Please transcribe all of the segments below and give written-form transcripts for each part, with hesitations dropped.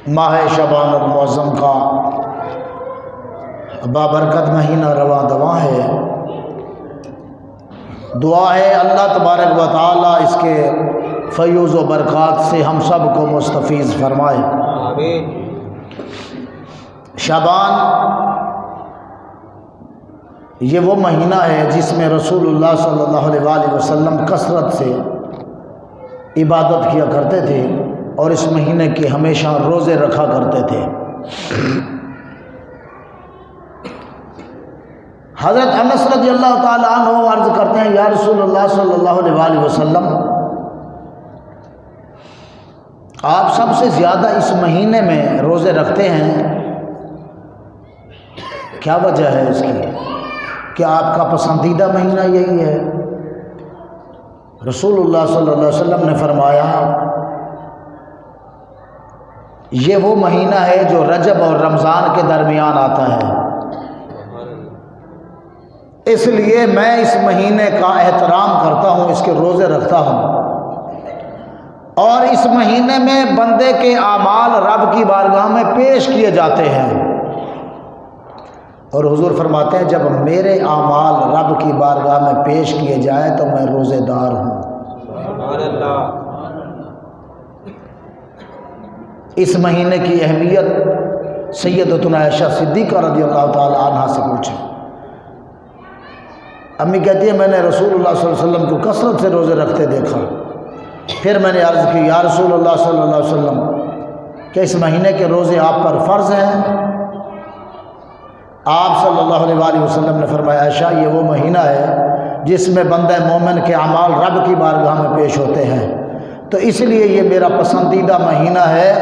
ماہ شعبان المعظم کا بابرکت مہینہ رواں دواں ہے۔ دعا ہے اللہ تبارک و تعالی اس کے فیوز و برکات سے ہم سب کو مستفیض فرمائے، آمین۔ شعبان یہ وہ مہینہ ہے جس میں رسول اللہ صلی اللہ علیہ وآلہ وسلم کثرت سے عبادت کیا کرتے تھے اور اس مہینے کے ہمیشہ روزے رکھا کرتے تھے۔ حضرت انس رضی اللہ تعالی عنہ عرض کرتے ہیں، یا رسول اللہ صلی اللہ علیہ وآلہ وسلم، آپ سب سے زیادہ اس مہینے میں روزے رکھتے ہیں، کیا وجہ ہے اس کی؟ کہ آپ کا پسندیدہ مہینہ یہی ہے؟ رسول اللہ صلی اللہ علیہ وسلم نے فرمایا، یہ وہ مہینہ ہے جو رجب اور رمضان کے درمیان آتا ہے، اس لیے میں اس مہینے کا احترام کرتا ہوں، اس کے روزے رکھتا ہوں، اور اس مہینے میں بندے کے اعمال رب کی بارگاہ میں پیش کیے جاتے ہیں، اور حضور فرماتے ہیں جب میرے اعمال رب کی بارگاہ میں پیش کیے جائیں تو میں روزے دار ہوں۔ سبحان اللہ۔ اس مہینے کی اہمیت سیدتنا عائشہ صدیقہ رضی اللہ تعالی عنہا سے پوچھیں۔ امی کہتی ہے میں نے رسول اللہ صلی اللہ علیہ وسلم کو کثرت سے روزے رکھتے دیکھا، پھر میں نے عرض کی یا رسول اللہ صلی اللہ علیہ وسلم، کہ اس مہینے کے روزے آپ پر فرض ہیں؟ آپ صلی اللہ علیہ وآلہ وسلم نے فرمایا، عائشہ یہ وہ مہینہ ہے جس میں بندہ مومن کے اعمال رب کی بارگاہ میں پیش ہوتے ہیں، تو اس لیے یہ میرا پسندیدہ مہینہ ہے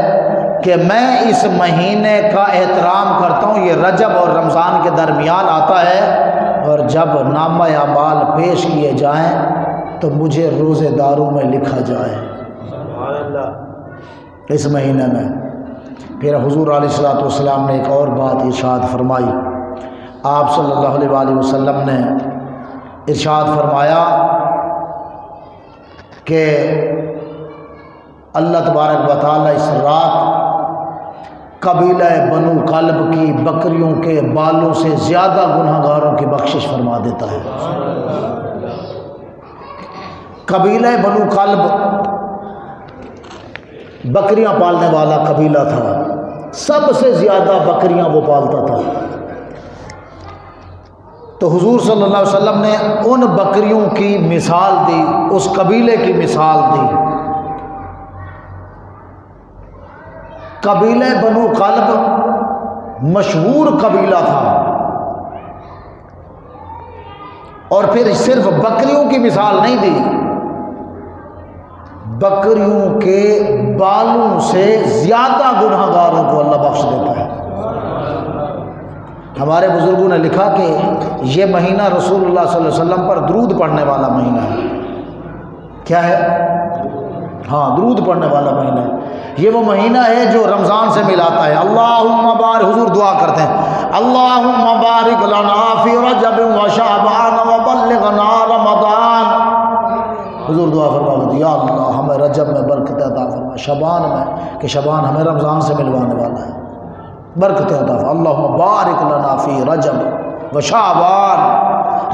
کہ میں اس مہینے کا احترام کرتا ہوں۔ یہ رجب اور رمضان کے درمیان آتا ہے، اور جب نامہ اعمال پیش کیے جائیں تو مجھے روزے داروں میں لکھا جائے سبحان اللہ۔ اس مہینے میں۔ پھر حضور علیہ الصلوۃ والسلام نے ایک اور بات ارشاد فرمائی، آپ صلی اللہ علیہ وآلہ وسلم نے ارشاد فرمایا کہ اللہ تبارک و تعالی اس رات قبیلہ بنو کلب کی بکریوں کے بالوں سے زیادہ گنہگاروں کی بخشش فرما دیتا ہے۔ قبیلہ بنو کلب بکریاں پالنے والا قبیلہ تھا، سب سے زیادہ بکریاں وہ پالتا تھا، تو حضور صلی اللہ علیہ وسلم نے ان بکریوں کی مثال دی، اس قبیلے کی مثال دی۔ قبیلہ بنو کلب مشہور قبیلہ تھا، اور پھر صرف بکریوں کی مثال نہیں دی، بکریوں کے بالوں سے زیادہ گنہگاروں کو اللہ بخش دیتا ہے۔ ہمارے بزرگوں نے لکھا کہ یہ مہینہ رسول اللہ صلی اللہ علیہ وسلم پر درود پڑھنے والا مہینہ ہے۔ کیا ہے؟ ہاں، درود پڑھنے والا مہینہ ہے۔ یہ وہ مہینہ ہے جو رمضان سے ملاتا ہے۔ اللہم بارک، حضور دعا کرتے ہیں، اللہم بارک لنا فی رجب و شعبان و بلغنا رمضان۔ حضور دعا فرماتے ہیں یا اللہ ہمیں رجب میں برکت عطا فرما، شعبان میں، کہ شعبان ہمیں رمضان سے ملوانے والا ہے، برکت عطا فرما۔ اللہم بارک لنا فی رجب و شعبان،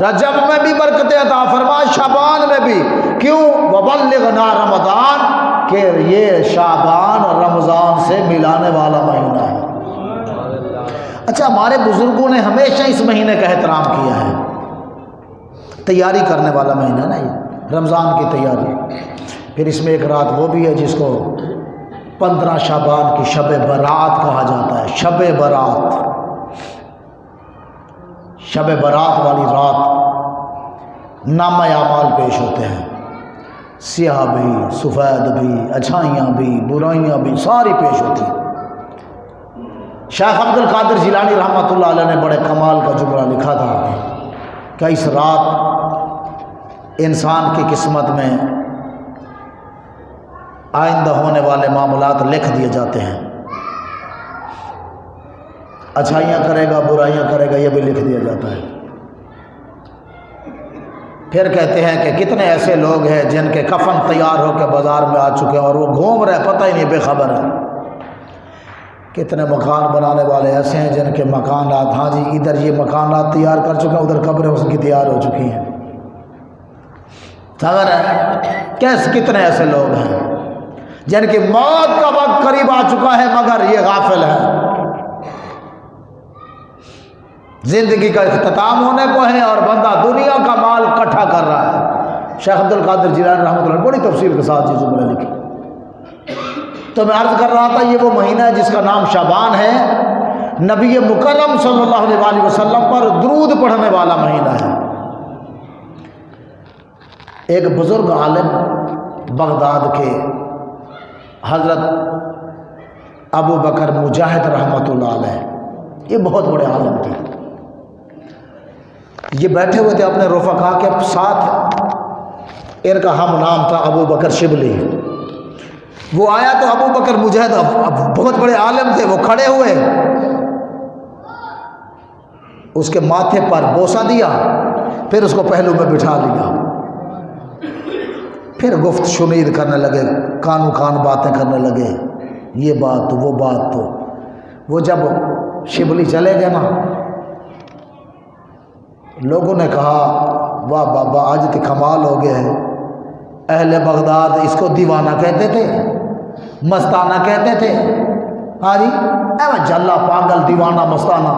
رجب میں بھی برکت عطا فرما، شعبان میں بھی۔ کیوں؟ وبلغنا رمضان، کہ یہ شعبان اور رمضان سے ملانے والا مہینہ ہے۔ اچھا، ہمارے بزرگوں نے ہمیشہ اس مہینے کا احترام کیا ہے، تیاری کرنے والا مہینہ نا یہ رمضان کی تیاری۔ پھر اس میں ایک رات وہ بھی ہے جس کو 15 شعبان کی شب برات کہا جاتا ہے۔ شب برات، شب برات والی رات نامہ اعمال پیش ہوتے ہیں، سیاہ بھی، سفید بھی، اچھائیاں بھی، برائیاں بھی، ساری پیش ہوتی ہیں۔ شیخ عبد القادر جیلانی رحمۃ اللہ علیہ نے بڑے کمال کا جملہ لکھا تھا کہ اس رات انسان کی قسمت میں آئندہ ہونے والے معاملات لکھ دیے جاتے ہیں، اچھائیاں کرے گا، برائیاں کرے گا، یہ بھی لکھ دیا جاتا ہے۔ پھر کہتے ہیں کہ کتنے ایسے لوگ ہیں جن کے کفن تیار ہو کے بازار میں آ چکے ہیں اور وہ گھوم رہے، پتہ ہی نہیں، بے خبر ہے۔ کتنے مکان بنانے والے ایسے ہیں جن کے مکانات، ہاں جی ادھر یہ مکانات تیار کر چکے ہیں، ادھر قبریں اس کی تیار ہو چکی ہیں. خبر ہے کتنے ایسے لوگ ہیں جن کی موت کا وقت قریب آ چکا ہے مگر یہ غافل ہے. زندگی کا اختتام ہونے کو ہے اور بندہ دنیا کا مال اکٹھا کر رہا ہے. شیخ عبد القادر جیلانی رحمۃ اللہ بڑی تفصیل کے ساتھ یہ جملہ لکھی. تو میں عرض کر رہا تھا یہ وہ مہینہ ہے جس کا نام شعبان ہے، نبی مکرم صلی اللہ علیہ وسلم پر درود پڑھنے والا مہینہ ہے. ایک بزرگ عالم بغداد کے حضرت ابو بکر مجاہد رحمۃ اللہ علیہ، یہ بہت بڑے عالم تھے. یہ بیٹھے ہوئے تھے اپنے رفقا کے ساتھ، ان کا ہم نام تھا ابو بکر شبلی. وہ آیا تو ابو بکر مجاہد بہت بڑے عالم تھے، وہ کھڑے ہوئے، اس کے ماتھے پر بوسہ دیا، پھر اس کو پہلو میں بٹھا لیا، پھر گفت شنید کرنے لگے، کانو کان باتیں کرنے لگے، یہ بات تو وہ بات تو. وہ جب شبلی چلے گئے نا، لوگوں نے کہا واہ بابا آج تو کمال ہو گیا ہے. اہل بغداد اس کو دیوانہ کہتے تھے، مستانہ کہتے تھے، ہاں جی جلا پاگل دیوانہ مستانہ.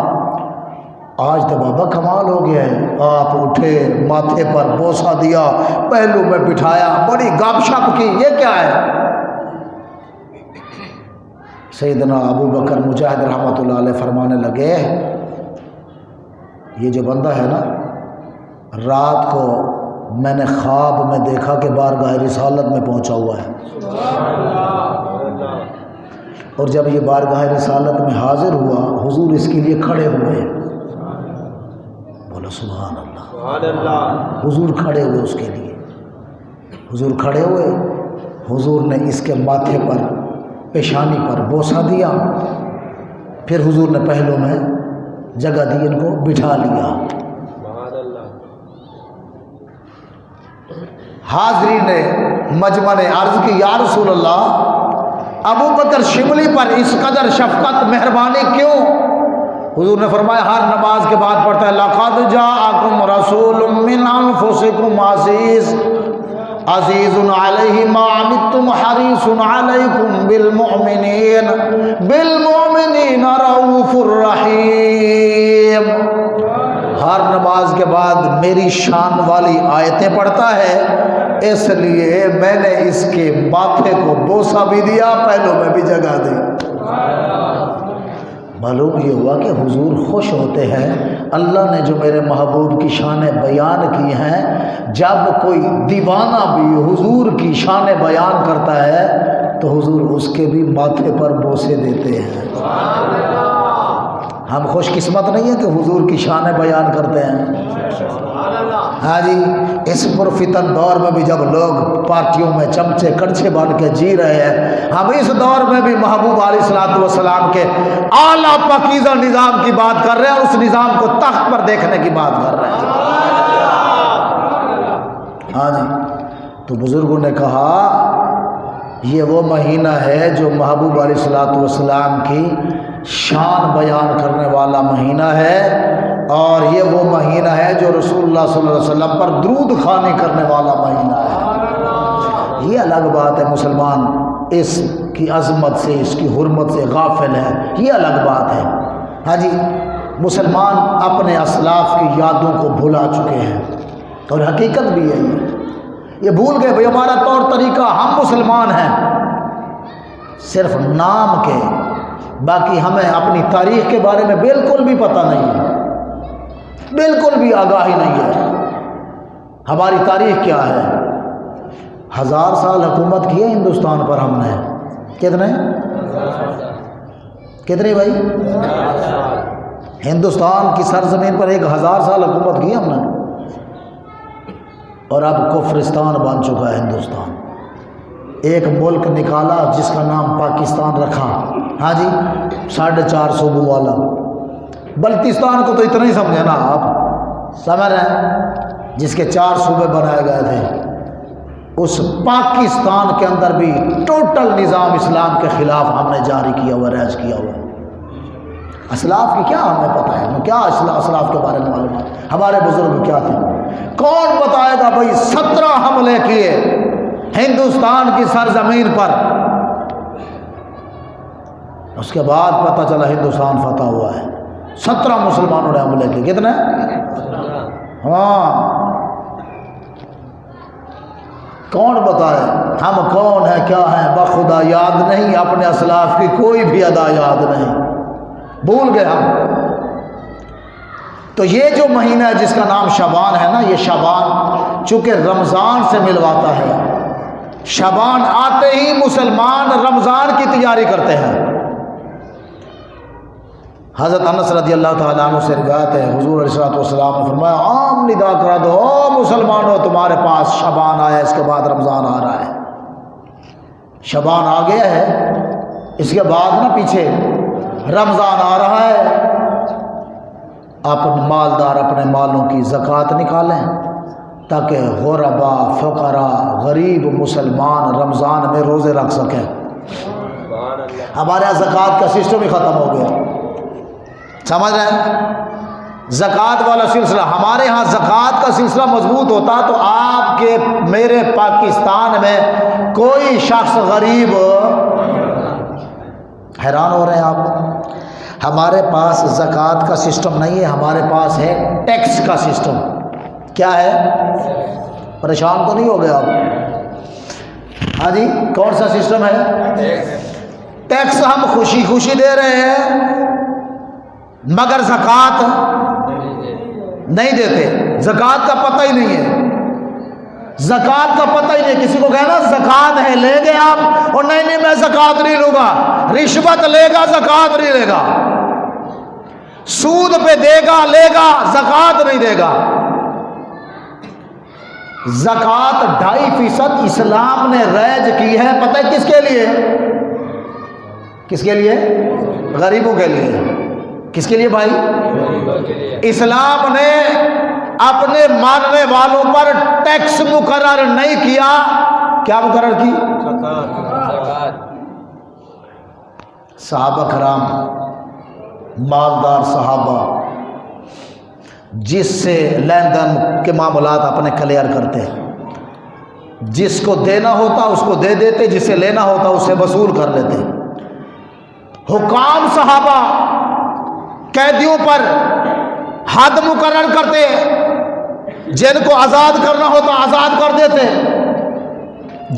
آج تو بابا کمال ہو گیا ہے. آپ اٹھے، ماتھے پر بوسہ دیا، پہلو میں بٹھایا، بڑی گپ شپ کی، یہ کیا ہے؟ سیدنا ابو بکر مجاہد رحمۃ اللہ علیہ فرمانے لگے یہ جو بندہ ہے نا، رات کو میں نے خواب میں دیکھا کہ بارگاہ رسالت میں پہنچا ہوا ہے، اور جب یہ بارگاہ رسالت میں حاضر ہوا حضور اس کے لیے کھڑے ہوئے. بولو سبحان اللہ. حضور کھڑے ہوئے اس کے لیے، حضور کھڑے ہوئے، حضور نے اس کے ماتھے پر پیشانی پر بوسہ دیا، پھر حضور نے پہلو میں جگہ دی، ان کو بٹھا لیا. حاضرین نے مجمع نے عرض کی یا رسول اللہ ابو بکر شبلی پر اس قدر شفقت مہربانی کیوں؟ حضور نے فرمایا ہر نماز کے بعد پڑھتا ہے لقد جاءکم رسول من انفسکم عزیز عزیز علیہ ما عنتم حریص علیکم بالمؤمنین رؤوف الرحیم. ہر نماز کے بعد میری شان والی آیتیں پڑھتا ہے، اس لیے میں نے اس کے ماتھے کو بوسہ بھی دیا، پہلو میں بھی جگہ دی. معلوم یہ ہوا کہ حضور خوش ہوتے ہیں. اللہ نے جو میرے محبوب کی شانیں بیان کی ہیں، جب کوئی دیوانہ بھی حضور کی شانیں بیان کرتا ہے تو حضور اس کے بھی ماتھے پر بوسے دیتے ہیں. ہم خوش قسمت نہیں ہیں کہ حضور کی شانیں بیان کرتے ہیں. ہاں جی اس پرفتن دور میں بھی جب لوگ پارٹیوں میں چمچے کڑچے بن کے جی رہے ہیں، ہم اس دور میں بھی محبوب علیہ الصلوۃ والسلام کے اعلیٰ پاکیزہ نظام کی بات کر رہے ہیں اور اس نظام کو تخت پر دیکھنے کی بات کر رہے ہیں. ہاں جی تو بزرگوں نے کہا یہ وہ مہینہ ہے جو محبوب علیہ الصلوۃ والسلام کی شان بیان کرنے والا مہینہ ہے، اور یہ وہ مہینہ ہے جو رسول اللہ صلی اللہ علیہ وسلم پر درود خوانی کرنے والا مہینہ ہے. یہ الگ بات ہے، مسلمان اس کی عظمت سے اس کی حرمت سے غافل ہے، یہ الگ بات ہے. ہاں جی مسلمان اپنے اسلاف کی یادوں کو بھلا چکے ہیں، اور حقیقت بھی ہے یہ بھول گئے بھئی ہمارا طور طریقہ، ہم مسلمان ہیں صرف نام کے، باقی ہمیں اپنی تاریخ کے بارے میں بالکل بھی پتہ نہیں ہے، بالکل بھی آگاہی نہیں ہے. ہماری تاریخ کیا ہے؟ 1000 سال حکومت کی ہے ہندوستان پر ہم نے. کتنے بھائی؟ ہندوستان کی سرزمین پر 1000 سال حکومت کی ہم نے، اور اب کفرستان بن چکا ہے ہندوستان. ایک ملک نکالا جس کا نام پاکستان رکھا، ہاں جی 4.5 صوبوں والا. بلتستان کو تو اتنا ہی سمجھے نا آپ، سمجھ رہے ہیں، جس کے 4 صوبے بنائے گئے تھے. اس پاکستان کے اندر بھی ٹوٹل نظام اسلام کے خلاف ہم نے جاری کیا ہوا، رائج کیا ہوا۔ اسلاف کی کیا ہمیں پتہ ہے، ہمیں کیا اسلاف کے بارے میں معلوم ہے، ہمارے بزرگ کیا تھے؟ کون بتائے گا بھائی 17 حملے کیے ہندوستان کی سرزمین پر، اس کے بعد پتہ چلا ہندوستان فتح ہوا ہے۔ 17 مسلمانوں نے حملے کیے، کتنے؟ ہاں، کون بتائے؟ ہم کون ہیں، کیا ہیں، بخدا یاد نہیں، اپنے اسلاف کی کوئی بھی ادا یاد نہیں، بھول گئے ہم۔ تو یہ جو مہینہ ہے جس کا نام شعبان ہے نا، یہ شعبان چونکہ رمضان سے ملواتا ہے، شعبان آتے ہی مسلمان رمضان کی تیاری کرتے ہیں۔ حضرت انس رضی اللہ تعالیٰ عنہ سے روایت ہے، حضور علیہ الصلوۃ والسلام نے فرمایا عام ندا کرا دو، او مسلمانوں تمہارے پاس شعبان آیا، اس کے بعد رمضان آ رہا ہے۔ شعبان آ گیا ہے، اس کے بعد نا پیچھے رمضان آ رہا ہے۔ اپنے مالدار اپنے مالوں کی زکوٰۃ نکالیں تاکہ غربا، فقراء، غریب مسلمان رمضان میں روزے رکھ سکیں۔ ہمارے یہاں زکوٰۃ کا سسٹم ہی ختم ہو گیا، سمجھ رہے ہیں؟ زکوٰۃ والا سلسلہ، ہمارے ہاں زکوٰۃ کا سلسلہ مضبوط ہوتا تو آپ کے میرے پاکستان میں کوئی شخص غریب، حیران ہو رہے ہیں آپ؟ ہمارے پاس زکوٰۃ کا سسٹم نہیں ہے، ہمارے پاس ہے ٹیکس کا سسٹم۔ کیا ہے؟ پریشان تو نہیں ہو گئے آپ؟ ہاں جی، کون سا سسٹم ہے؟ ٹیکس ہم خوشی خوشی دے رہے ہیں مگر زکوٰۃ نہیں دیتے، زکوٰۃ کا پتہ ہی نہیں ہے، زکوٰۃ کا پتہ ہی نہیں۔ کسی کو کہنا زکوٰۃ ہے، لیں گے آپ؟ اور نہیں نہیں میں زکوٰۃ نہیں لوں گا، رشوت لے گا زکوٰۃ نہیں لے گا، سود پہ دے گا لے گا، زکوٰۃ نہیں دے گا۔ زکوٰۃ 2.5% اسلام نے رائج کی ہے، پتہ ہے کس کے لیے؟ کس کے لیے؟ غریبوں کے لیے۔ کس کے لیے بھائی؟ اسلام نے اپنے ماننے والوں پر ٹیکس مقرر نہیں کیا، کیا مقرر کی؟ صحابہ کرام، مالدار صحابہ جس سے لین دین کے معاملات اپنے کلیئر کرتے، جس کو دینا ہوتا اس کو دے دیتے، جس سے لینا ہوتا اس سے وصول کر لیتے۔ حکام صحابہ قیدیوں پر حد مقرر کرتے، جن کو آزاد کرنا ہوتا آزاد کر دیتے،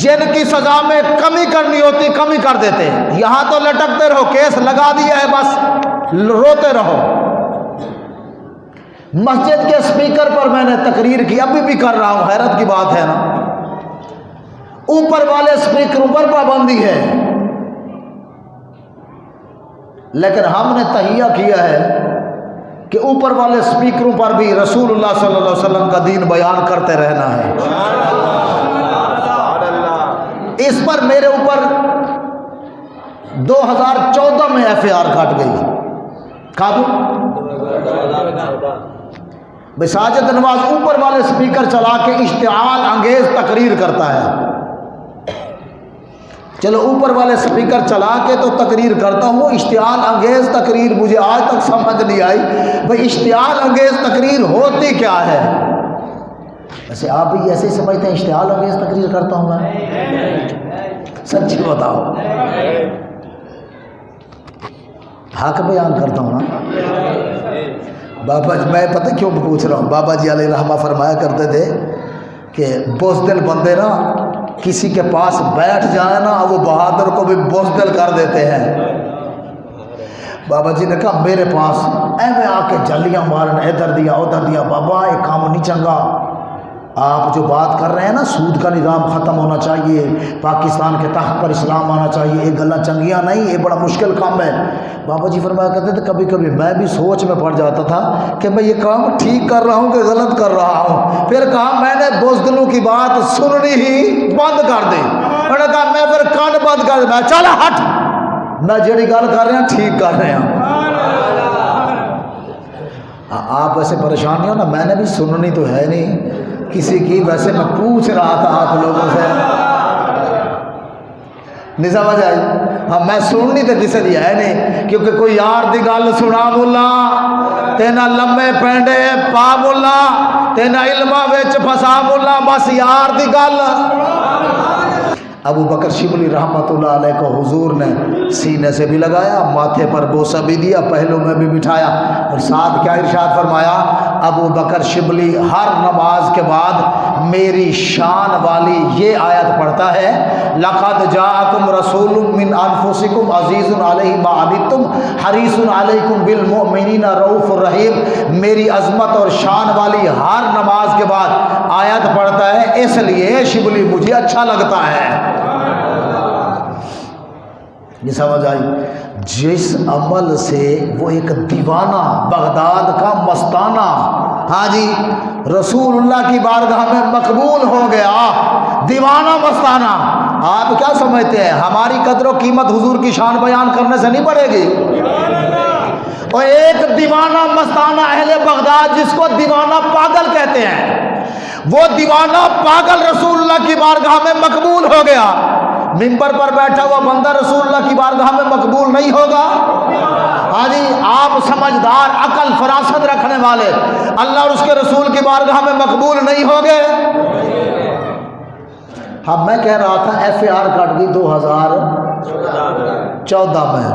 جن کی سزا میں کمی کرنی ہوتی کمی کر دیتے۔ یہاں تو لٹکتے رہو، کیس لگا دیا ہے بس روتے رہو۔ مسجد کے اسپیکر پر میں نے تقریر کی، ابھی بھی کر رہا ہوں، حیرت کی بات ہے نا، اوپر والے اسپیکروں پر پابندی ہے، لیکن ہم نے تہیہ کیا ہے کہ اوپر والے اسپیکروں پر بھی رسول اللہ صلی اللہ علیہ وسلم کا دین بیان کرتے رہنا ہے۔ اس پر میرے اوپر 2014 میں FIR کٹ گئی۔ کب؟ ساجد نواز اوپر والے اسپیکر چلا کے اشتعال انگیز تقریر کرتا ہے۔ چلو اوپر والے اسپیکر چلا کے تو تقریر کرتا ہوں، اشتعال انگیز تقریر مجھے آج تک سمجھ نہیں آئی بھئی اشتعال انگیز تقریر ہوتی کیا ہے؟ ویسے آپ بھی ایسے ہی سمجھتے ہیں اشتعال انگیز تقریر کرتا ہوں میں؟ سچی بتاؤ، حق بیان کرتا ہوں نا؟ بابا جی میں پتہ کیوں پوچھ رہا ہوں، بابا جی علیہ رحمہ فرمایا کرتے تھے کہ بزدل بندے نا کسی کے پاس بیٹھ جائے نا وہ بہادر کو بھی بزدل کر دیتے ہیں۔ بابا جی نے کہا میرے پاس ایویں آ کے جلیاں مارن، ادھر دیا ادھر دیا، بابا یہ کام نہیں چنگا، آپ جو بات کر رہے ہیں نا سود کا نظام ختم ہونا چاہیے، پاکستان کے تخت پر اسلام آنا چاہیے، یہ گلا چنگیاں نہیں، یہ بڑا مشکل کام ہے۔ بابا جی فرمایا کرتے تھے کبھی کبھی میں بھی سوچ میں پڑ جاتا تھا کہ میں یہ کام ٹھیک کر رہا ہوں کہ غلط کر رہا ہوں۔ پھر کہا میں نے بزدلوں کی بات سننی ہی بند کر دی، میں نے کہا میں پھر کان بند کر دیا، چل ہٹ، میں جڑی گل کر رہے ہیں ٹھیک کر رہے ہیں۔ آپ ایسے پریشان نہیں ہو نا، میں نے بھی سننی تو ہے نہیں، کسی کی، ویسے میں پوچھ رہا تھا آپ لوگوں سے، نہیں سمجھ آئی؟ ہاں میں سننی تو کسی دی ہے نہیں، کیونکہ کوئی یار دی گل سنا ملا تینا لمے پینڈے پا ملا تینا علمہ وچ پھسا ملا، بس یار دی گل۔ ابو بکر شبلی رحمۃ اللہ علیہ کو حضور نے سینے سے بھی لگایا، ماتھے پر بوسہ بھی دیا، پہلو میں بھی بٹھایا، اور ساتھ کیا ارشاد فرمایا؟ ابو بکر شبلی ہر نماز کے بعد میری شان والی یہ آیت پڑھتا ہے، لَقَدْ جَاءَكُمْ رَسُولٌ مِّنْ أَنفُسِكُمْ عَزِيزٌ عَلَيْهِ مَا عَنِتُّمْ حَرِيصٌ عَلَيْكُمْ بِالْمُؤْمِنِينَ رَءُوفٌ رَحِيمٌ۔ میری عظمت اور شان والی ہر نماز کے بعد آیت پڑھتا ہے، اس لیے شبلی مجھے اچھا لگتا ہے۔ یہ سمجھ آئی؟ جس عمل سے وہ ایک دیوانہ بغداد کا مستانہ، ہاں جی، رسول اللہ کی بارگاہ میں مقبول ہو گیا، دیوانہ مستانہ، آپ کیا سمجھتے ہیں ہماری قدر و قیمت حضور کی شان بیان کرنے سے نہیں بڑھے گی؟ اور ایک دیوانہ مستانہ اہل بغداد جس کو دیوانہ پاگل کہتے ہیں، وہ دیوانہ پاگل رسول اللہ کی بارگاہ میں مقبول ہو گیا، ممبر پر بیٹھا ہوا بندہ رسول اللہ کی بارگاہ میں مقبول نہیں ہوگا؟ ہاں جی، آپ سمجھدار عقل فراست رکھنے والے اللہ اور اس کے رسول کی بارگاہ میں مقبول نہیں ہوگے؟ ہاں میں کہہ رہا تھا ایف اے آر کٹ گئی 2014 میں،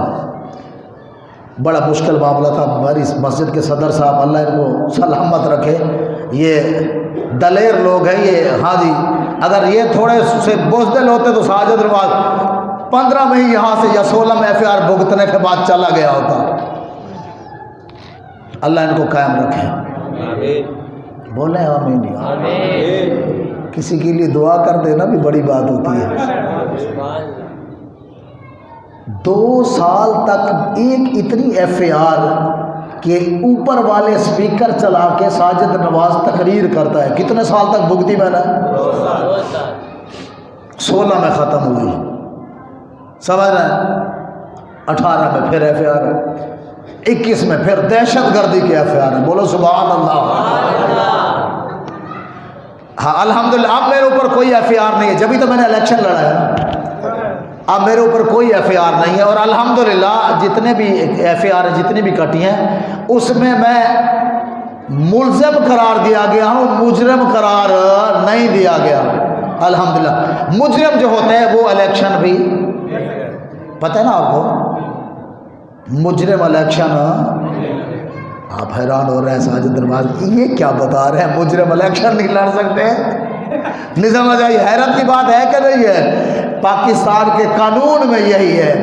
بڑا مشکل معاملہ تھا۔ ہماری مسجد کے صدر صاحب اللہ ان کو سلامت رکھے، یہ دلیر لوگ ہیں یہ، ہاں جی، اگر یہ تھوڑے سے بزدل ہوتے تو ساجد نواز 15 میں ہی یہاں سے یا 16 میں ایف اے آر بھگتنے کے بعد چلا گیا ہوتا۔ اللہ ان کو قائم رکھے، آمین، بولیں آمین۔ آمین، کسی کے لیے دعا کر دینا بھی بڑی بات ہوتی ہے۔ 2 سال تک ایک اتنی ایف اے آر کہ اوپر والے سپیکر چلا کے ساجد نواز تقریر کرتا ہے، کتنے سال تک بھگتی میں نے؟ 16 میں ختم ہوئی، سمجھ رہے ہیں؟ 18 میں پھر ایف اے آر ہے، 21 میں پھر دہشت گردی کے ایف اے آر ہے، بولو سبحان اللہ۔ ہاں الحمدللہ اب میرے اوپر کوئی ایف اے آر نہیں ہے، جبھی تو میں نے الیکشن لڑا ہے، اب میرے اوپر کوئی ایف اے آر نہیں ہے، اور الحمدللہ جتنے بھی ایف اے آر جتنی بھی کٹی ہیں اس میں ملزم قرار دیا گیا ہوں، مجرم قرار نہیں دیا گیا، الحمدللہ۔ مجرم جو ہوتے ہیں وہ الیکشن بھی، پتہ ہے نا آپ کو، مجرم الیکشن، آپ حیران ہو رہے ہیں ساجد نواز یہ کیا بتا رہے ہیں، مجرم الیکشن نہیں لڑ سکتے؟ نہیں سمجھ آئی؟ حیرت کی بات ہے کہ نہیں ہے؟ پاکستان کے قانون میں یہی ہے۔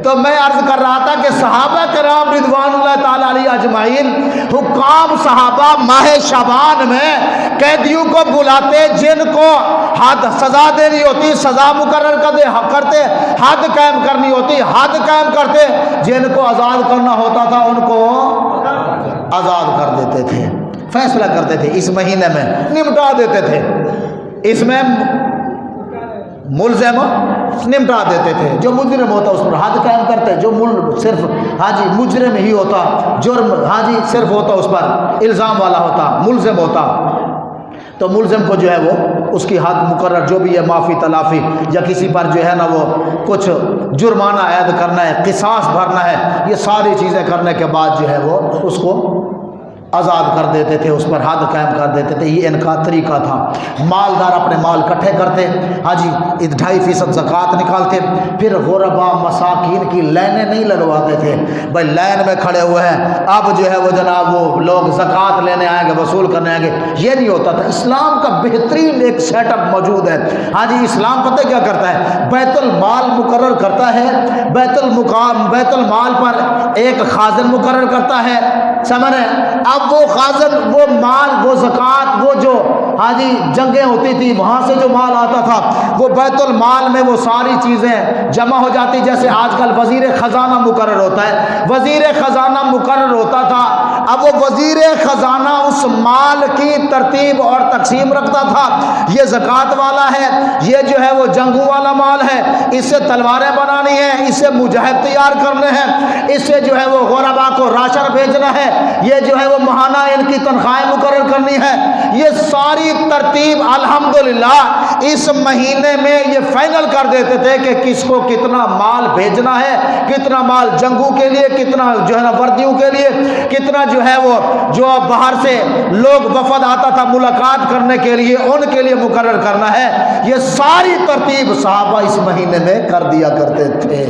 تو میں عرض کر رہا تھا کہ صحابہ کرام رضوان اللہ تعالیٰ علیہ اجمعین، حکام صحابہ ماہ شعبان میں قیدیوں کو بلاتے، جن کو حد سزا دینی ہوتی سزا مقرر کرتے، حد قائم کرنی ہوتی حد قائم کرتے، جن کو آزاد کرنا ہوتا تھا ان کو آزاد کر دیتے تھے، فیصلہ کرتے تھے، اس مہینے میں نمٹا دیتے تھے، اس میں ملزم نمٹا دیتے تھے، جو مجرم ہوتا اس پر حد قائم کرتے، جو صرف ہاں جی مجرم ہی ہوتا، جرم ہاں جی صرف ہوتا اس پر الزام والا ہوتا، ملزم ہوتا، تو ملزم کو جو ہے وہ اس کی حد مقرر جو بھی ہے معافی تلافی یا کسی پر جو ہے نا وہ کچھ جرمانہ عائد کرنا ہے، قصاص بھرنا ہے، یہ ساری چیزیں کرنے کے بعد جو ہے وہ اس کو آزاد کر دیتے تھے، اس پر حد قائم کر دیتے تھے۔ یہ ان کا طریقہ تھا۔ مالدار اپنے مال اکٹھے کرتے، ہاں جی 2.5% زکوٰۃ نکالتے، پھر غربا مساکین کی لائنیں نہیں لگواتے تھے، بھائی لائن میں کھڑے ہوئے ہیں اب جو ہے وہ جناب وہ لوگ زکوٰۃ لینے آئیں گے، وصول کرنے آئیں گے، یہ نہیں ہوتا تھا۔ اسلام کا بہترین ایک سیٹ اپ موجود ہے، ہاں جی اسلام پتہ کیا کرتا ہے؟ بیت المال مقرر کرتا ہے، بیت المال پر ایک خازن مقرر کرتا ہے، سمجھ رہے ہیں؟ اب وہ خازن وہ مال وہ زکوٰۃ وہ جو ہاں جی جنگیں ہوتی تھی وہاں سے جو مال آتا تھا وہ بیت المال میں وہ ساری چیزیں جمع ہو جاتی، جیسے آج کل وزیر خزانہ مقرر ہوتا ہے، وزیر خزانہ مقرر ہوتا تھا، اب وہ وزیر خزانہ اس مال کی ترتیب اور تقسیم رکھتا تھا، یہ زکوٰۃ والا ہے، یہ جو ہے وہ جنگوں والا مال ہے، اس سے تلواریں بنانی ہیں، اس سے مجاہد تیار کرنے ہیں، اس سے جو ہے وہ غربا کو راشن بھیجنا ہے، یہ جو ہے وہ جو ماہانہ ان کی تنخواہیں مقرر کرنی ہے، یہ ساری ترتیب الحمدللہ اس مہینے میں یہ فائنل کر دیتے تھے کہ کس کو کتنا مال بھیجنا ہے، کتنا مال جنگوں کے لیے، کتنا جو ہے نا وردیوں کے لیے، کتنا جو ہے وہ جو باہر سے لوگ وفد آتا تھا ملاقات کرنے کے لیے ان کے لیے مقرر کرنا ہے۔ یہ ساری ترتیب صحابہ اس مہینے میں کر دیا کرتے تھے۔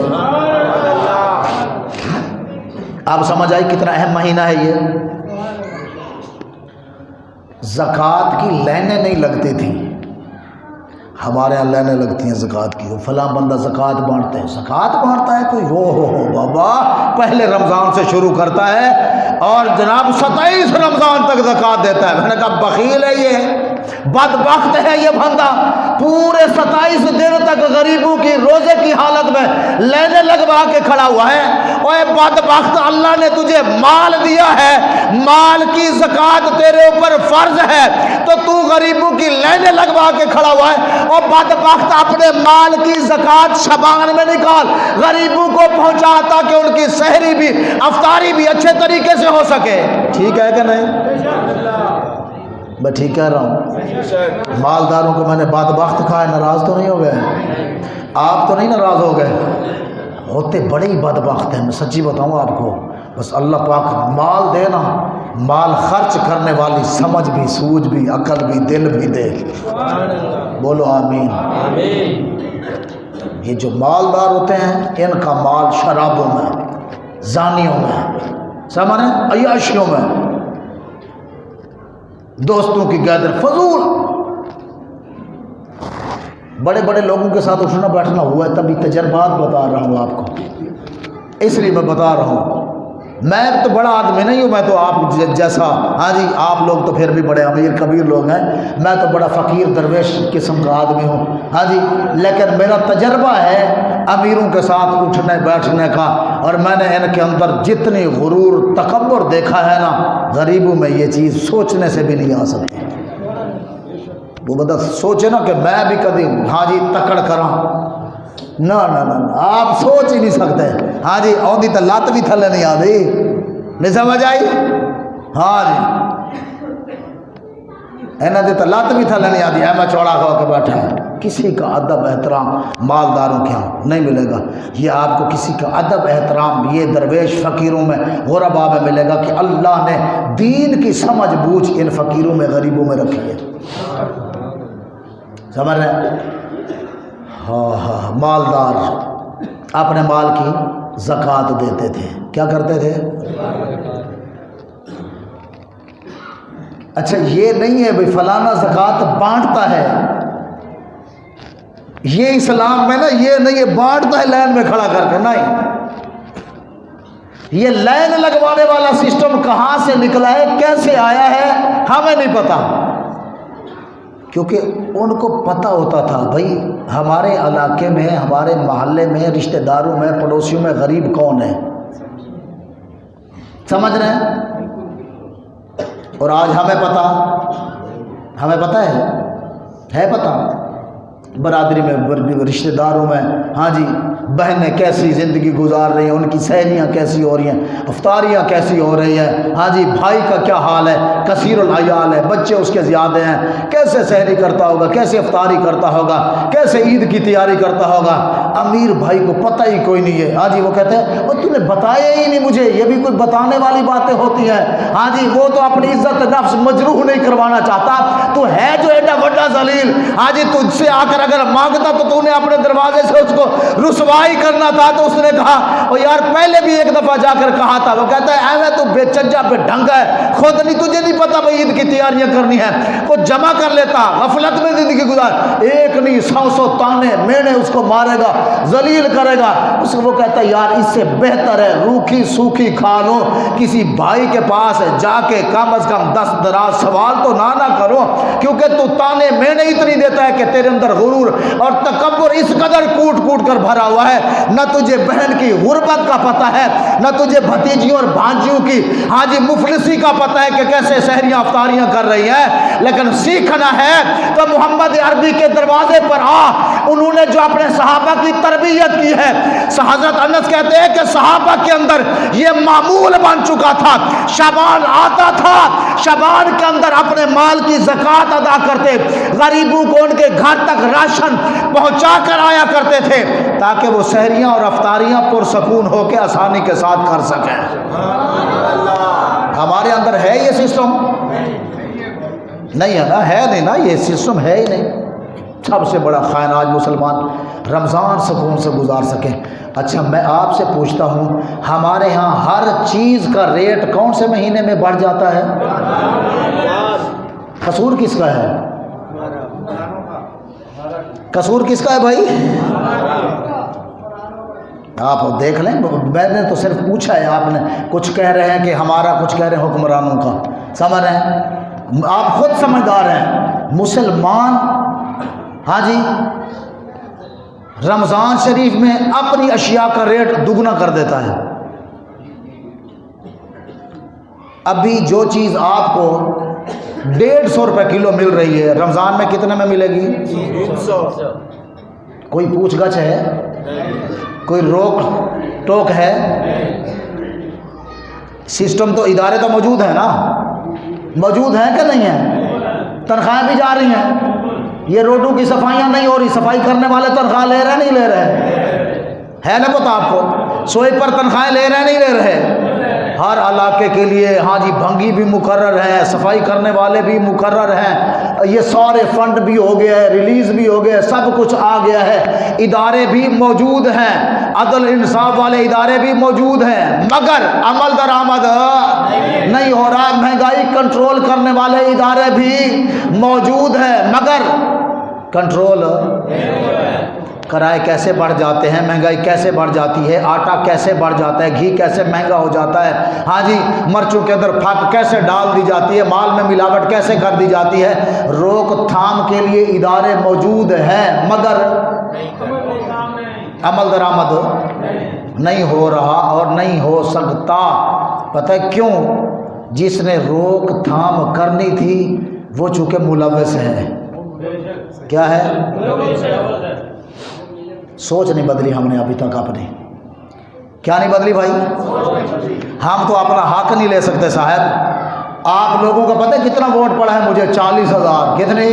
آپ سمجھ آئی کتنا اہم مہینہ ہے یہ۔ زکوٰۃ کی لائنیں نہیں لگتی تھیں، ہمارے یہاں لائنیں لگتی ہیں زکوٰۃ کی، وہ فلاں بندہ زکوٰۃ بانٹتے ہیں، زکوٰۃ بانٹتا ہے کوئی، ہو بابا پہلے رمضان سے شروع کرتا ہے اور جناب 27 رمضان تک زکوٰۃ دیتا ہے۔ میں نے کہا بخیل ہے یہ، بدبخت ہے یہ بندہ، پورے 27 دن تک غریبوں کی روزے کی حالت میں لائنیں لگوا کے کھڑا ہوا ہے۔ اوے بدبخت، اللہ نے تجھے مال دیا ہے، مال کی زکوٰۃ تیرے اوپر فرض ہے، تو تو غریبوں کی لائنیں لگوا کے کھڑا ہوا ہے۔ اور بدبخت اپنے مال کی زکوٰۃ شبان میں نکال، غریبوں کو پہنچا تاکہ ان کی سحری بھی افطاری بھی اچھے طریقے سے ہو سکے۔ ٹھیک ہے کہ نہیں؟ میں ٹھیک کہہ رہا ہوں؟ مالداروں کو میں نے بدبخت کہا ہے، ناراض تو نہیں ہو گئے؟ آپ تو نہیں ناراض ہو گئے؟ ہوتے بڑے ہی بدبخت ہیں، میں سچی بتاؤں آپ کو۔ بس اللہ پاک مال دے نا، مال خرچ کرنے والی سمجھ بھی، سوجھ بھی، عقل بھی، دل بھی دے۔ بولو آمین۔ یہ جو مالدار ہوتے ہیں ان کا مال شرابوں میں، زانیوں میں، سمجھے، عیاشیوں میں، دوستوں کی گیدر، فضول بڑے بڑے لوگوں کے ساتھ اٹھنا بیٹھنا ہوا ہے، تبھی تجربات بتا رہا ہوں آپ کو، اس لیے میں بتا رہا ہوں۔ میں تو بڑا آدمی نہیں ہوں، میں تو آپ جیسا، ہاں جی آپ لوگ تو پھر بھی بڑے امیر کبیر لوگ ہیں، میں تو بڑا فقیر درویش قسم کا آدمی ہوں، ہاں جی، لیکن میرا تجربہ ہے امیروں کے ساتھ اٹھنے بیٹھنے کا، اور میں نے ان کے اندر جتنی غرور تکبر دیکھا ہے نا، غریبوں میں یہ چیز سوچنے سے بھی نہیں آ سکتی۔ وہ بندہ سوچے نا کہ میں بھی کبھی ہاں جی تکڑ کراں، نہ آپ سوچ ہی نہیں سکتے۔ ہاں جی آدھی تو لت بھی تھلے نہیں آتی، نہیں سمجھ آئی؟ ہاں جی اینا دی تو لت بھی تھلے نہیں آتی، میں چوڑا کھا کے بیٹھا ہے۔ کسی کا ادب احترام مالداروں کے ہاں نہیں ملے گا، یہ آپ کو کسی کا ادب احترام یہ درویش فقیروں میں غربا میں ملے گا کہ اللہ نے دین کی سمجھ بوجھ ان فقیروں میں غریبوں میں رکھی ہے۔ سمجھ رہے؟ ہاں مالدار اپنے مال کی زکوٰۃ دیتے تھے، کیا کرتے تھے؟ اچھا یہ نہیں ہے بھائی فلانا زکوٰۃ بانٹتا ہے، یہ اسلام میں نا یہ نہیں ہے بانٹتا ہے لائن میں کھڑا کر کے، نہیں، یہ لائن لگوانے والا سسٹم کہاں سے نکلا ہے، کیسے آیا ہے، ہمیں نہیں پتا، کیونکہ ان کو پتہ ہوتا تھا بھائی ہمارے علاقے میں، ہمارے محلے میں، رشتہ داروں میں، پڑوسیوں میں غریب کون ہے، سمجھ رہے ہیں؟ اور آج ہمیں پتہ ہے پتہ برادری میں، رشتہ داروں میں، ہاں جی بہنیں کیسی زندگی گزار رہی ہیں، ان کی سحریاں کیسی ہو رہی ہیں، افطاریاں کیسی ہو رہی ہیں، ہاں جی بھائی کا کیا حال ہے، کثیر العیال ہے، بچے اس کے زیادہ ہیں، کیسے سحری کرتا ہوگا، کیسے افطاری کرتا ہوگا، کیسے عید کی تیاری کرتا ہوگا۔ امیر بھائی کو پتہ ہی کوئی نہیں ہے، ہاں جی وہ کہتے ہیں وہ تم نے بتایا ہی نہیں مجھے، یہ بھی کوئی بتانے والی باتیں ہوتی ہیں، ہاں جی وہ تو اپنی عزت نفس مجروح نہیں کروانا چاہتا، تو ہے جو ایڈا بڑا ذلیل، ہاں جی تجھ سے آ کر اگر مانگتا تو نے اپنے دروازے سے اس کو رسوائی کرنا تھا، تو اس نے کہا او یار پہلے بھی ایک دفعہ جا کر کہا تھا، وہ کہتا ہے ایویں تو بے چجا پہ ڈھنگ ہے، خود نہیں تجھے نہیں پتا بھائی عید کی تیاریاں کرنی ہے، وہ جمع کر لیتا، غفلت میں زندگی گزار، ایک نہیں 100 تانے مینے اس کو مارے گا، ذلیل کرے گا، اس کو وہ کہتا ہے یار اس سے بہتر ہے روکھی سوکھی کھا لو، کسی بھائی کے پاس جا کے کم از کم 10 دراز سوال تو نہ کرو، کیونکہ تو تانے مینے اتنی دیتا ہے کہ تیرے اندر غرور اور تکبر اس قدر کوٹ کوٹ کر بھرا ہوا ہے، نہ تجھے بہن کی غربت کا پتہ ہے، نہ تجھے بھتیجیوں اور بھانجیوں کی ہاں جی مفلسی کا پتہ ہے کہ کیسے سحریاں افطاریاں کر رہی ہیں، لیکن سیکھنا ہے تو محمد عربی کے دروازے پر آ، انہوں نے جو اپنے صحابہ کی تربیت کی ہے، حضرت انس کہتے ہیں کہ صحابہ کے اندر یہ معمول بن چکا تھا، شعبان آتا تھا، شعبان کے اندر اپنے مال کی زکوٰۃ ادا کرتے، غریبوں کو ان کے گھر تک راشن پہنچا کر آیا کرتے تھے تاکہ وہ سحریاں اور افطاریاں پرسکون ہو کے آسانی کے ساتھ کر سکیں۔ ہمارے اندر ہے یہ سسٹم؟ نہیں ہے نا، ہے نہیں نا، یہ سسٹم ہے ہی نہیں۔ سب سے بڑا خائن آج مسلمان رمضان سکون سے گزار سکیں۔ اچھا میں آپ سے پوچھتا ہوں، ہمارے ہاں ہر چیز کا ریٹ کون سے مہینے میں بڑھ جاتا ہے؟ قصور کس کا ہے؟ قصور کس کا ہے بھائی؟ آپ دیکھ لیں، میں نے تو صرف پوچھا ہے، آپ نے کچھ کہہ رہے ہیں کہ ہمارا، کچھ کہہ رہے ہیں حکمرانوں کا، سمجھ رہے ہیں؟ آپ خود سمجھدار ہیں۔ مسلمان ہاں جی رمضان شریف میں اپنی اشیاء کا ریٹ دگنا کر دیتا ہے۔ ابھی جو چیز آپ کو 150 روپے کلو مل رہی ہے، رمضان میں کتنے میں ملے گی؟ 300۔ کوئی پوچھ گچھ ہے؟ کوئی روک ٹوک ہے؟ سسٹم تو، ادارے تو موجود ہیں نا، موجود ہیں کہ نہیں ہیں؟ تنخواہیں بھی جا رہی ہیں، یہ روڈوں کی صفائیاں نہیں ہو رہی، صفائی کرنے والے تنخواہ لے رہے نہیں لے رہے؟ ہے نا پتہ آپ کو؟ سوئی پر تنخواہیں لے رہے نہیں لے رہے؟ ہر علاقے کے لیے ہاں جی بھنگی بھی مقرر ہے، صفائی کرنے والے بھی مقرر ہیں، یہ سارے فنڈ بھی ہو گیا ہے، ریلیز بھی ہو گیا ہے، سب کچھ آ گیا ہے، ادارے بھی موجود ہیں، عدل انصاف والے ادارے بھی موجود ہیں، مگر عمل درآمد نہیں ہو رہا۔ مہنگائی کنٹرول کرنے والے ادارے بھی موجود ہیں مگر کنٹرول کرائے کیسے بڑھ جاتے ہیں، مہنگائی کیسے بڑھ جاتی ہے، آٹا کیسے بڑھ جاتا ہے، گھی کیسے مہنگا ہو جاتا ہے، ہاں جی مرچوں کے اندر پھک کیسے ڈال دی جاتی ہے، مال میں ملاوٹ کیسے کر دی جاتی ہے۔ روک تھام کے لیے ادارے موجود ہیں مگر عمل درآمد نہیں ہو رہا اور نہیں ہو سکتا۔ پتہ ہے کیوں؟ جس نے روک تھام کرنی تھی وہ چونکہ ملوث ہے۔ کیا ہے؟ سوچ نہیں بدلی ہم نے ابھی تک اپنی۔ کیا نہیں بدلی بھائی؟ ہم تو اپنا حق نہیں لے سکتے صاحب۔ آپ لوگوں کا پتہ ہے کتنا ووٹ پڑا ہے مجھے؟ 40,000۔ کتنے؟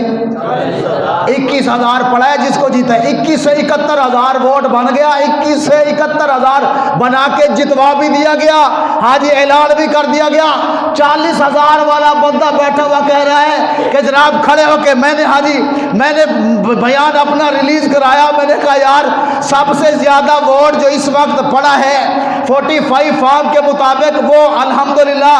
21,000 پڑا ہے جس کو جیتا ہے۔ 21 سے 71,000 ووٹ بن گیا، 21 سے 71,000 بنا کے جتوا بھی دیا گیا، ہاں جی اعلان بھی کر دیا گیا۔ 40,000 والا بندہ بیٹھا ہوا کہہ رہا ہے کہ جناب کھڑے ہو کے میں نے ہاں جی میں نے بیان اپنا ریلیز کرایا، میں نے کہا یار سب سے زیادہ ووٹ جو اس وقت پڑا ہے 45 فارم کے مطابق وہ الحمدللہ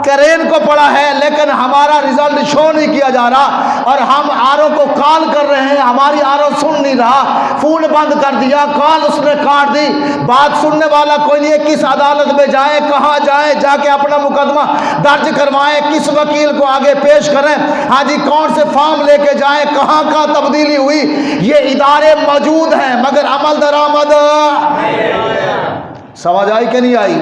کرین کو پڑا ہے، لیکن ہمارا رزلٹ شو نہیں کیا جا رہا اور ہم آرو کو کال کر رہے ہیں، ہماری آرو سن نہیں رہا، فون بند کر دیا، کال اس نے کاٹ دی، بات سننے والا کوئی نہیں ہے۔ کس عدالت میں جائیں، کہاں جائیں، جا کے اپنا مقدمہ درج کروائیں، کس وکیل کو آگے پیش کریں، ہاں جی کون سے فارم لے کے جائیں، کہاں کہاں تبدیلی ہوئی۔ یہ ادارے موجود ہیں مگر عمل درآمد سمجھ آئی کہ نہیں آئی؟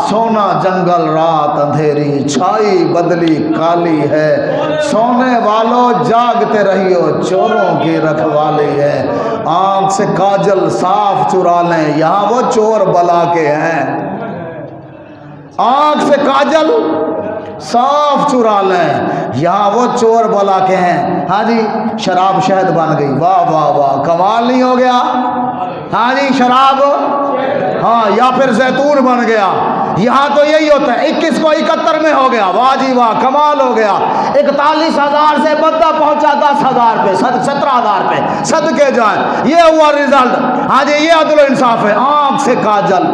سونا جنگل رات اندھیری چھائی بدلی کالی ہے، سونے والوں جاگتے رہیو چوروں کی رکھوالی ہے، آنکھ سے کاجل صاف چرا لیں یہاں وہ چور بلا کے ہیں، آنکھ سے کاجل صاف چرا لیں یہاں وہ چور بلا کے ہیں۔ ہاں جی شراب شہد بن گئی، واہ واہ واہ، کمال نہیں ہو گیا؟ ہاں جی شراب ہاں یا پھر زیتون بن گیا، یہاں تو یہی ہوتا ہے۔ 21 کو 71 میں ہو گیا، واہ جی واہ کمال ہو گیا۔ 41,000 سے بندہ پہنچا 10,000 پہ، 17,000 پہ، صدقے جائیں، یہ ہوا رزلٹ۔ ہاں جی یہ عدل و انصاف ہے۔ آنکھ سے کاجل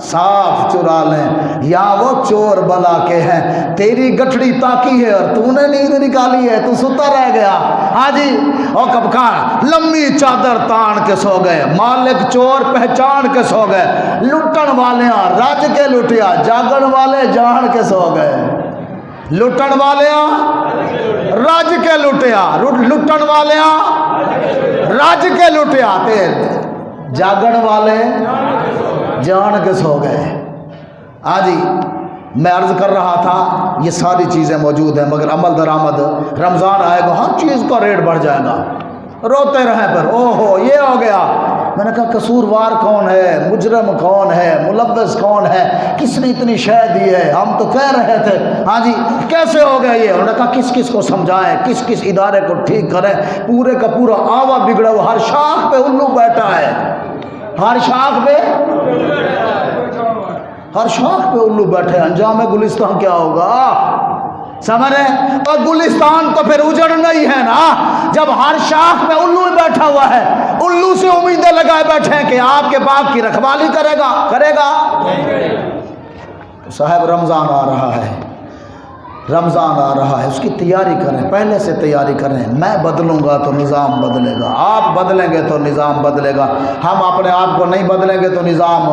صاف چرا لیں یا وہ چور بلا کے ہیں، تیری گٹھڑی تاکی ہے اور تو نے نیند نکالی ہے، تو ستا رہ گیا۔ ہاں جی اور کب کا لمبی چادر تان کے سو گئے، مالک چور پہچان کے سو گئے، لٹن والیاں رج کے لٹیا، جاگن والے جان کے سو گئے، لٹن والیاں رج کے لٹیا، لٹن والیاں رج کے لٹیا، جاگن والے جان کے سو گئے۔ آجی میں عرض کر رہا تھا یہ ساری چیزیں موجود ہیں مگر عمل درآمد، رمضان آئے گا ہر چیز کا ریٹ بڑھ جائے گا، روتے رہیں پر اوہو یہ ہو گیا. میں نے کہا قصوروار کون ہے, مجرم کون ہے, ملوث کون ہے, کس نے اتنی شے دی ہے؟ ہم تو کہہ رہے تھے ہاں جی کیسے ہو گیا یہ؟ انہوں نے کہا کس کس کو سمجھائیں, کس کس ادارے کو ٹھیک کریں, پورے کا پورا آوا بگڑا ہوا, ہر شاخ پہ الو بیٹھا ہے, ہر شاخ پہ الو بیٹھے. انجام گلستان کیا ہوگا سمجھ رہے ہیں؟ اور گلستان تو پھر اجڑنا ہی ہے نا, جب ہر شاخ پہ الو بیٹھا ہوا ہے. الو سے امیدیں لگائے بیٹھے ہیں کہ آپ کے باغ کی رکھوالی کرے گا. صاحب رمضان آ رہا ہے, رمضان آ رہا ہے, اس کی تیاری کریں, پہلے سے تیاری کریں. میں بدلوں گا تو نظام بدلے گا, آپ بدلیں گے تو نظام بدلے گا. ہم اپنے آپ کو نہیں بدلیں گے تو نظام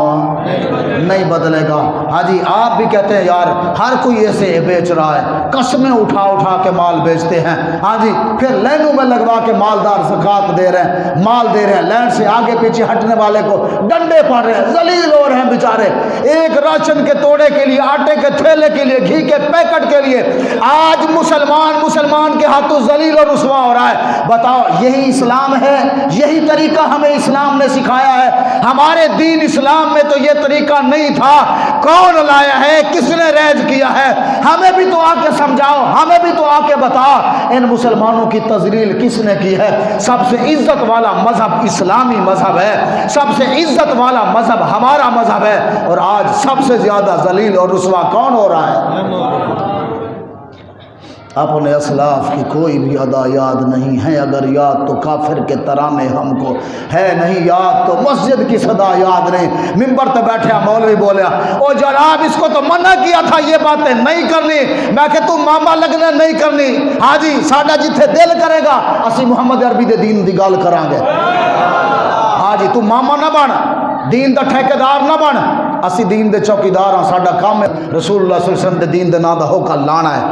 نہیں بدلے گا. ہاں جی آپ بھی کہتے ہیں یار ہر کوئی ایسے بیچ رہا ہے, قسمیں اٹھا اٹھا کے مال بیچتے ہیں. ہاں جی پھر لائنوں میں لگوا کے مالدار زکوٰۃ دے رہے ہیں, مال دے رہے ہیں, لائن سے آگے پیچھے ہٹنے والے کو ڈنڈے پڑ رہے ہیں, ذلیل ہو رہے ہیں بیچارے. ایک راشن کے توڑے کے لیے, آٹے کے تھیلے کے لیے, گھی کے پیکٹ کے لیے آج مسلمان کے ہاتھوں ذلیل اور رسوا ہو رہا ہے. بتاؤ یہی اسلام ہے؟ یہی طریقہ ہمیں اسلام نے سکھایا ہے؟ ہمارے دین اسلام میں تو یہ طریقہ نہیں تھا. کون لایا ہے, کس نے ریج کیا ہے؟ ہمیں بھی تو آ کے سمجھاؤ, ہمیں بھی تو آ کے بتاؤ ان مسلمانوں کی تذلیل کس نے کی ہے؟ سب سے عزت والا مذہب اسلامی مذہب ہے, سب سے عزت والا مذہب ہمارا مذہب ہے, اور آج سب سے زیادہ ذلیل اور رسوا کون ہو رہا ہے؟ اپنے اسلاف کی کوئی بھی ادا یاد نہیں ہے, اگر یاد تو کافر کے ترانے ہم کو ہے نہیں یاد, تو مسجد کی صدا یاد نہیں. ممبر پہ بیٹھا مولوی بولیا او جناب اس کو تو منع کیا تھا یہ باتیں نہیں کرنی. میں کہ تو ماما لگنے نہیں کرنی. ہاں جی ساڈا جتھے دل کرے گا اسی محمد عربی دے دین دی گل کران گے. ہاں جی تو ماما نہ بن, دین دا ٹھیکیدار نہ بن, اسی دین دے چوکیدار ہاں. ساڈا کام ہے رسول اللہ صلی اللہ علیہ وسلم دے دین دے نام دا ہوکا لانا ہے.